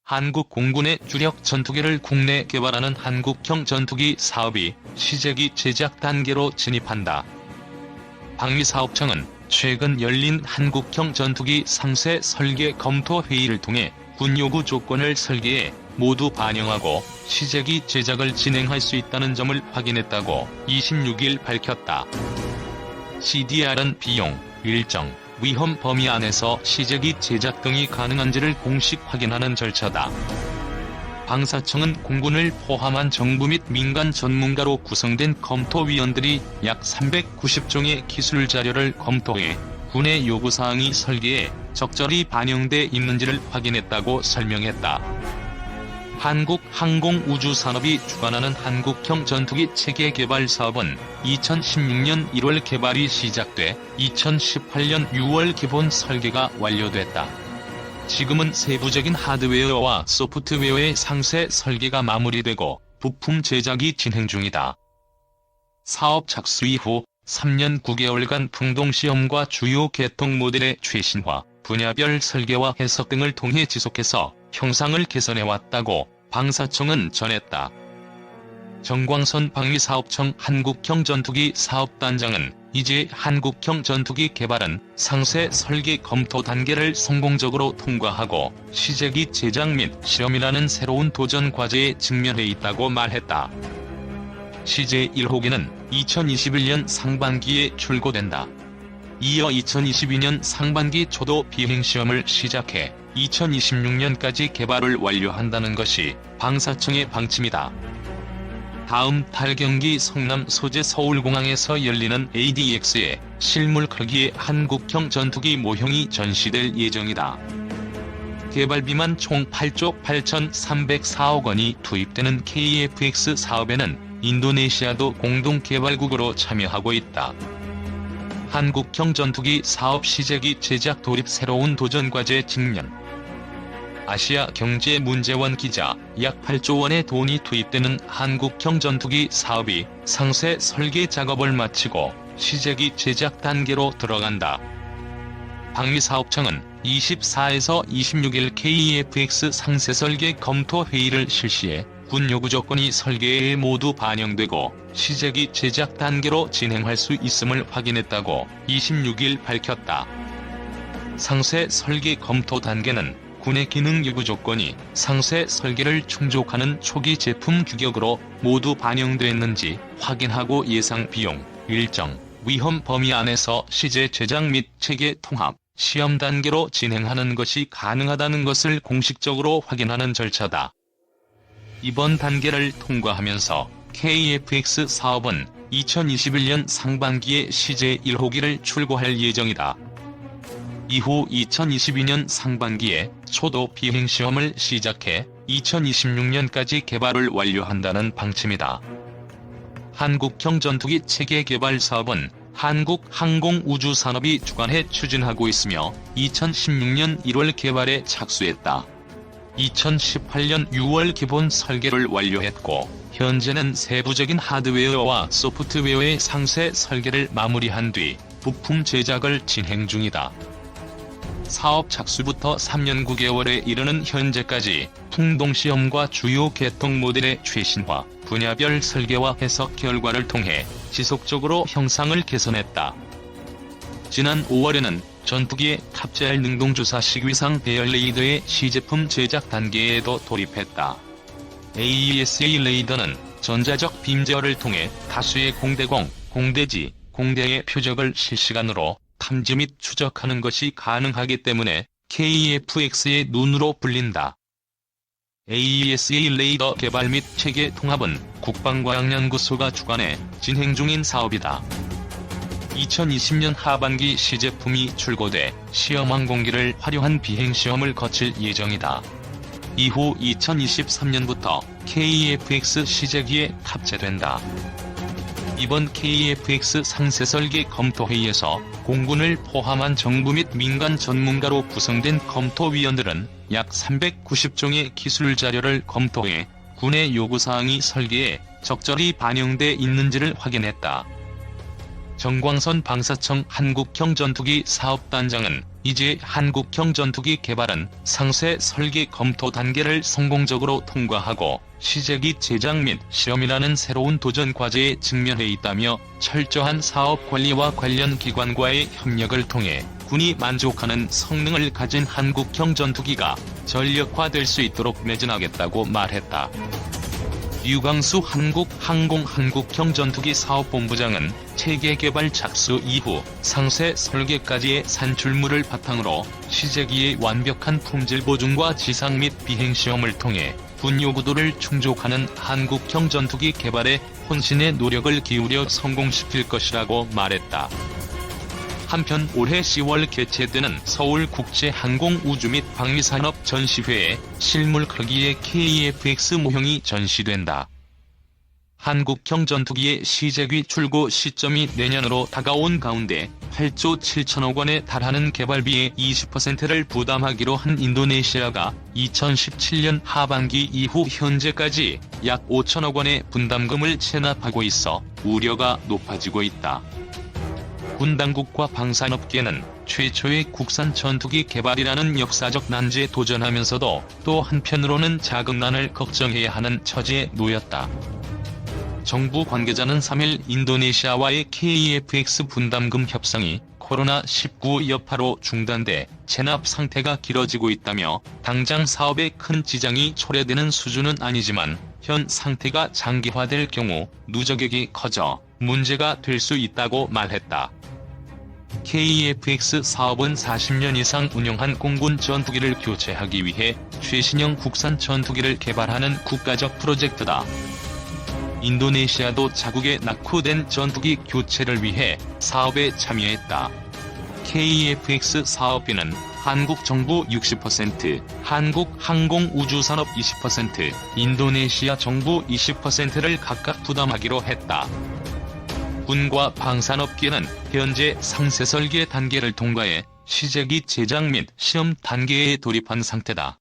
한국 공군의 주력 전투기를 국내 개발하는 한국형 전투기 사업이 시제기 제작 단계로 진입한다. 방위사업청은 최근 열린 한국형 전투기 상세 설계 검토 회의를 통해 군 요구 조건을 설계해 모두 반영하고 시제기 제작을 진행할 수 있다는 점을 확인했다고 26일 밝혔다. CDR은 비용, 일정, 위험 범위 안에서 시제기 제작 등이 가능한지를 공식 확인하는 절차다. 방사청은 공군을 포함한 정부 및 민간 전문가로 구성된 검토위원들이 약 390종의 기술 자료를 검토해 군의 요구사항이 설계에 적절히 반영돼 있는지를 확인했다고 설명했다. 한국항공우주산업이 주관하는 한국형 전투기 체계 개발 사업은 2016년 1월 개발이 시작돼 2018년 6월 기본 설계가 완료됐다. 지금은 세부적인 하드웨어와 소프트웨어의 상세 설계가 마무리되고 부품 제작이 진행 중이다. 사업 착수 이후 3년 9개월간 풍동시험과 주요 개통 모델의 최신화, 분야별 설계와 해석 등을 통해 지속해서 형상을 개선해왔다고 방사청은 전했다. 정광선 방위사업청 한국형 전투기 사업단장은 이제 한국형 전투기 개발은 상세 설계 검토 단계를 성공적으로 통과하고 시제기 제작 및 실험이라는 새로운 도전 과제에 직면해 있다고 말했다. 시제 1호기는 2021년 상반기에 출고된다. 이어 2022년 상반기 초도 비행시험을 시작해 2026년까지 개발을 완료한다는 것이 방사청의 방침이다. 다음 달 경기 성남 소재 서울공항에서 열리는 ADX의 실물 크기의 한국형 전투기 모형이 전시될 예정이다. 개발비만 총 8조 8,304억 원이 투입되는 KF-X 사업에는 인도네시아도 공동개발국으로 참여하고 있다. 한국형 전투기 사업 시제기 제작 돌입 새로운 도전과제 직면. 아시아경제문제원 기자, 약 8조 원의 돈이 투입되는 한국형 전투기 사업이 상세 설계 작업을 마치고 시제기 제작 단계로 들어간다. 방위사업청은 24에서 26일 KF-X 상세 설계 검토 회의를 실시해 군 요구 조건이 설계에 모두 반영되고 시제기 제작 단계로 진행할 수 있음을 확인했다고 26일 밝혔다. 상세 설계 검토 단계는 군의 기능 요구 조건이 상세 설계를 충족하는 초기 제품 규격으로 모두 반영됐는지 확인하고 예상 비용, 일정, 위험 범위 안에서 시제 제작 및 체계 통합, 시험 단계로 진행하는 것이 가능하다는 것을 공식적으로 확인하는 절차다. 이번 단계를 통과하면서 KF-X 사업은 2021년 상반기에 시제 1호기를 출고할 예정이다. 이후 2022년 상반기에 초도 비행시험을 시작해 2026년까지 개발을 완료한다는 방침이다. 한국형 전투기 체계 개발 사업은 한국항공우주산업이 주관해 추진하고 있으며 2016년 1월 개발에 착수했다. 2018년 6월 기본 설계를 완료했고 현재는 세부적인 하드웨어와 소프트웨어의 상세 설계를 마무리한 뒤 부품 제작을 진행 중이다. 사업 착수부터 3년 9개월에 이르는 현재까지 풍동시험과 주요 개통 모델의 최신화, 분야별 설계와 해석 결과를 통해 지속적으로 형상을 개선했다. 지난 5월에는 전투기에 탑재할 능동주사식 위상 배열 레이더의 시제품 제작 단계에도 돌입했다. AESA 레이더는 전자적 빔 제어를 통해 다수의 공대공, 공대지, 공대의 표적을 실시간으로 탐지 및 추적하는 것이 가능하기 때문에 KF-X의 눈으로 불린다. AESA 레이더 개발 및 체계 통합은 국방과학연구소가 주관해 진행 중인 사업이다. 2020년 하반기 시제품이 출고돼 시험 항공기를 활용한 비행시험을 거칠 예정이다. 이후 2023년부터 KF-X 시제기에 탑재된다. 이번 KF-X 상세 설계 검토 회의에서 공군을 포함한 정부 및 민간 전문가로 구성된 검토위원들은 약 390종의 기술 자료를 검토해 군의 요구사항이 설계에 적절히 반영돼 있는지를 확인했다. 정광선 방사청 한국형 전투기 사업단장은 이제 한국형 전투기 개발은 상세 설계 검토 단계를 성공적으로 통과하고 시제기 제작 및 시험이라는 새로운 도전 과제에 직면해 있다며 철저한 사업 관리와 관련 기관과의 협력을 통해 군이 만족하는 성능을 가진 한국형 전투기가 전력화될 수 있도록 매진하겠다고 말했다. 유광수 한국형 전투기 사업본부장은 체계 개발 착수 이후 상세 설계까지의 산출물을 바탕으로 시제기의 완벽한 품질 보증과 지상 및 비행 시험을 통해 군 요구도를 충족하는 한국형 전투기 개발에 혼신의 노력을 기울여 성공시킬 것이라고 말했다. 한편 올해 10월 개최되는 서울국제항공우주 및 방위산업 전시회에 실물 크기의 KF-X 모형이 전시된다. 한국형 전투기의 시제기 출고 시점이 내년으로 다가온 가운데 8조 7천억 원에 달하는 개발비의 20%를 부담하기로 한 인도네시아가 2017년 하반기 이후 현재까지 약 5천억 원의 분담금을 체납하고 있어 우려가 높아지고 있다. 군 당국과 방산업계는 최초의 국산 전투기 개발이라는 역사적 난제에 도전하면서도 또 한편으로는 자금난을 걱정해야 하는 처지에 놓였다. 정부 관계자는 3일 인도네시아와의 KF-X 분담금 협상이 코로나19 여파로 중단돼 체납 상태가 길어지고 있다며 당장 사업에 큰 지장이 초래되는 수준은 아니지만 현 상태가 장기화될 경우 누적액이 커져 문제가 될 수 있다고 말했다. KF-X 사업은 40년 이상 운영한 공군 전투기를 교체하기 위해 최신형 국산 전투기를 개발하는 국가적 프로젝트다. 인도네시아도 자국에 낙후된 전투기 교체를 위해 사업에 참여했다. KF-X 사업비는 한국 정부 60%, 한국항공우주산업 20%, 인도네시아 정부 20%를 각각 부담하기로 했다. 군과 방산업계는 현재 상세 설계 단계를 통과해 시제기 제작 및 시험 단계에 돌입한 상태다.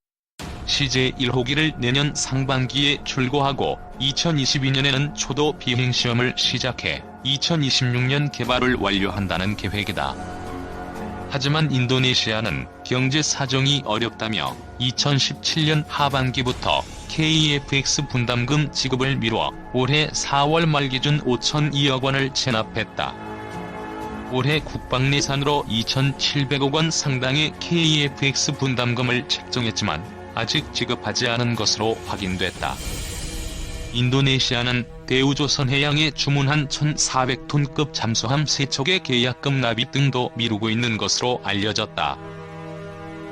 시제 1호기를 내년 상반기에 출고하고 2022년에는 초도 비행 시험을 시작해 2026년 개발을 완료한다는 계획이다. 하지만 인도네시아는 경제 사정이 어렵다며 2017년 하반기부터 KF-X 분담금 지급을 미뤄 올해 4월 말 기준 5,002억 원을 체납했다. 올해 국방예산으로 2,700억 원 상당의 KF-X 분담금을 책정했지만 아직 지급하지 않은 것으로 확인됐다. 인도네시아는 대우조선해양에 주문한 1,400톤급 잠수함 3척의 계약금 납입 등도 미루고 있는 것으로 알려졌다.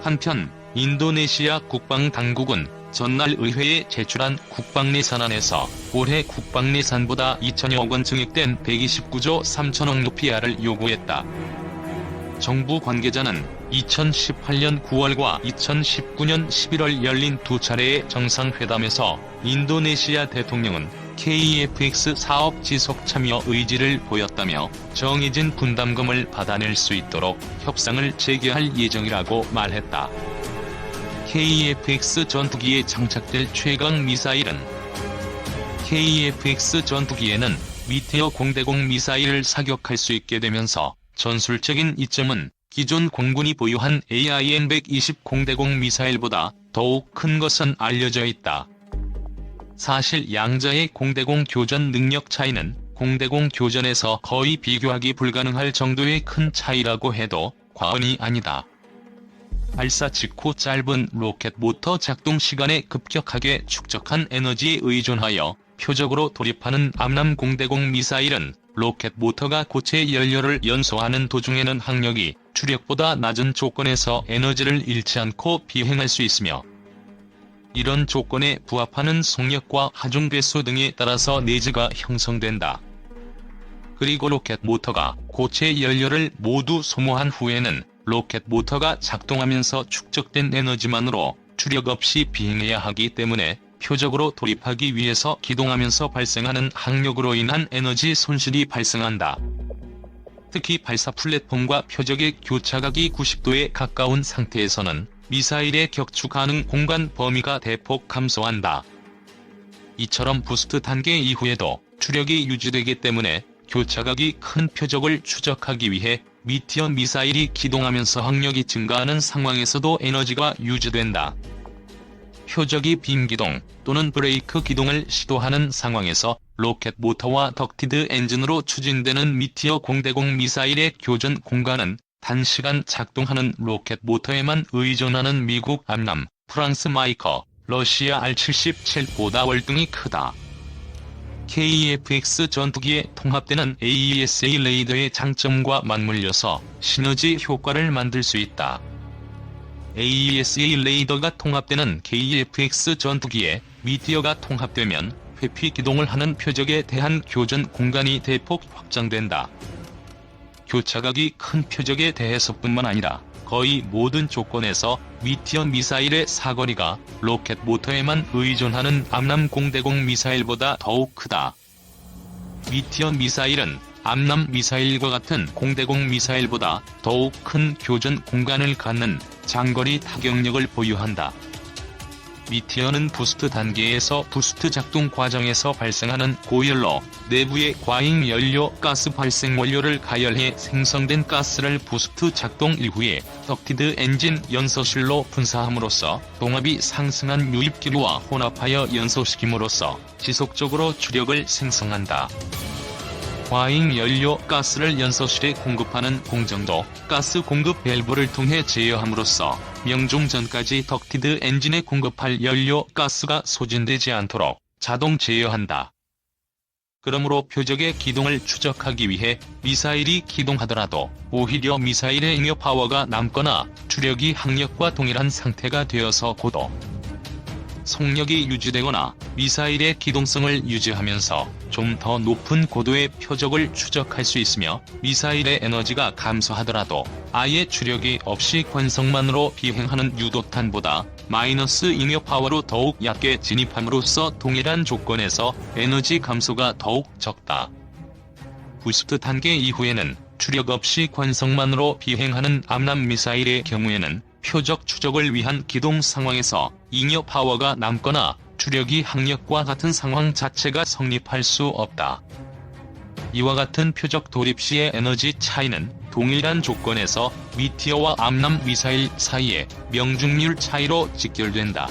한편 인도네시아 국방당국은 전날 의회에 제출한 국방예산안에서 올해 국방예산보다 2천여억 원 증액된 129조 3천억 루피아를 요구했다. 정부 관계자는 2018년 9월과 2019년 11월 열린 두 차례의 정상회담에서 인도네시아 대통령은 KF-X 사업 지속 참여 의지를 보였다며 정해진 분담금을 받아낼 수 있도록 협상을 재개할 예정이라고 말했다. KF-X 전투기에 장착될 최강 미사일은 KF-X 전투기에는 미테어 공대공 미사일을 사격할 수 있게 되면서 전술적인 이점은 기존 공군이 보유한 AIM-120 공대공 미사일보다 더욱 큰 것은 알려져 있다. 사실 양자의 공대공 교전 능력 차이는 공대공 교전에서 거의 비교하기 불가능할 정도의 큰 차이라고 해도 과언이 아니다. 발사 직후 짧은 로켓 모터 작동 시간에 급격하게 축적한 에너지에 의존하여 표적으로 돌입하는 암람 공대공 미사일은 로켓 모터가 고체 연료를 연소하는 도중에는 항력이 추력보다 낮은 조건에서 에너지를 잃지 않고 비행할 수 있으며 이런 조건에 부합하는 속력과 하중 배수 등에 따라서 내재가 형성된다. 그리고 로켓 모터가 고체 연료를 모두 소모한 후에는 로켓 모터가 작동하면서 축적된 에너지만으로 추력 없이 비행해야 하기 때문에 표적으로 돌입하기 위해서 기동하면서 발생하는 항력으로 인한 에너지 손실이 발생한다. 특히 발사 플랫폼과 표적의 교차각이 90도에 가까운 상태에서는 미사일의 격추 가능 공간 범위가 대폭 감소한다. 이처럼 부스트 단계 이후에도 추력이 유지되기 때문에 교차각이 큰 표적을 추적하기 위해 미티어 미사일이 기동하면서 항력이 증가하는 상황에서도 에너지가 유지된다. 표적이 빔기동 또는 브레이크 기동을 시도하는 상황에서 로켓 모터와 덕티드 엔진으로 추진되는 미티어 공대공 미사일의 교전 공간은 단시간 작동하는 로켓 모터에만 의존하는 미국 암람, 프랑스 마이커, 러시아 R-77보다 월등히 크다. KF-X 전투기에 통합되는 AESA 레이더의 장점과 맞물려서 시너지 효과를 만들 수 있다. AESA 레이더가 통합되는 KF-X 전투기에 미티어가 통합되면 회피 기동을 하는 표적에 대한 교전 공간이 대폭 확장된다. 교차각이 큰 표적에 대해서뿐만 아니라 거의 모든 조건에서 미티어 미사일의 사거리가 로켓 모터에만 의존하는 암람 공대공 미사일보다 더욱 크다. 미티어 미사일은 암람 미사일과 같은 공대공 미사일보다 더욱 큰 교전 공간을 갖는 장거리 타격력을 보유한다. 미티어는 부스트 단계에서 부스트 작동 과정에서 발생하는 고열로 내부의 과잉 연료 가스 발생 원료를 가열해 생성된 가스를 부스트 작동 이후에 덕티드 엔진 연소실로 분사함으로써 동압이 상승한 유입기류와 혼합하여 연소시킴으로써 지속적으로 추력을 생성한다. 과잉 연료 가스를 연소실에 공급하는 공정도 가스 공급 밸브를 통해 제어함으로써 명중 전까지 덕티드 엔진에 공급할 연료 가스가 소진되지 않도록 자동 제어한다. 그러므로 표적의 기동을 추적하기 위해 미사일이 기동하더라도 오히려 미사일의 잉여 파워가 남거나 추력이 항력과 동일한 상태가 되어서 고도 속력이 유지되거나 미사일의 기동성을 유지하면서 좀 더 높은 고도의 표적을 추적할 수 있으며 미사일의 에너지가 감소하더라도 아예 추력이 없이 관성만으로 비행하는 유도탄보다 마이너스 잉여 파워로 더욱 얕게 진입함으로써 동일한 조건에서 에너지 감소가 더욱 적다. 부스트 단계 이후에는 추력 없이 관성만으로 비행하는 암람 미사일의 경우에는 표적 추적을 위한 기동 상황에서 잉여 파워가 남거나 추력이 항력과 같은 상황 자체가 성립할 수 없다. 이와 같은 표적 돌입 시의 에너지 차이는 동일한 조건에서 미티어와 암람 미사일 사이의 명중률 차이로 직결된다.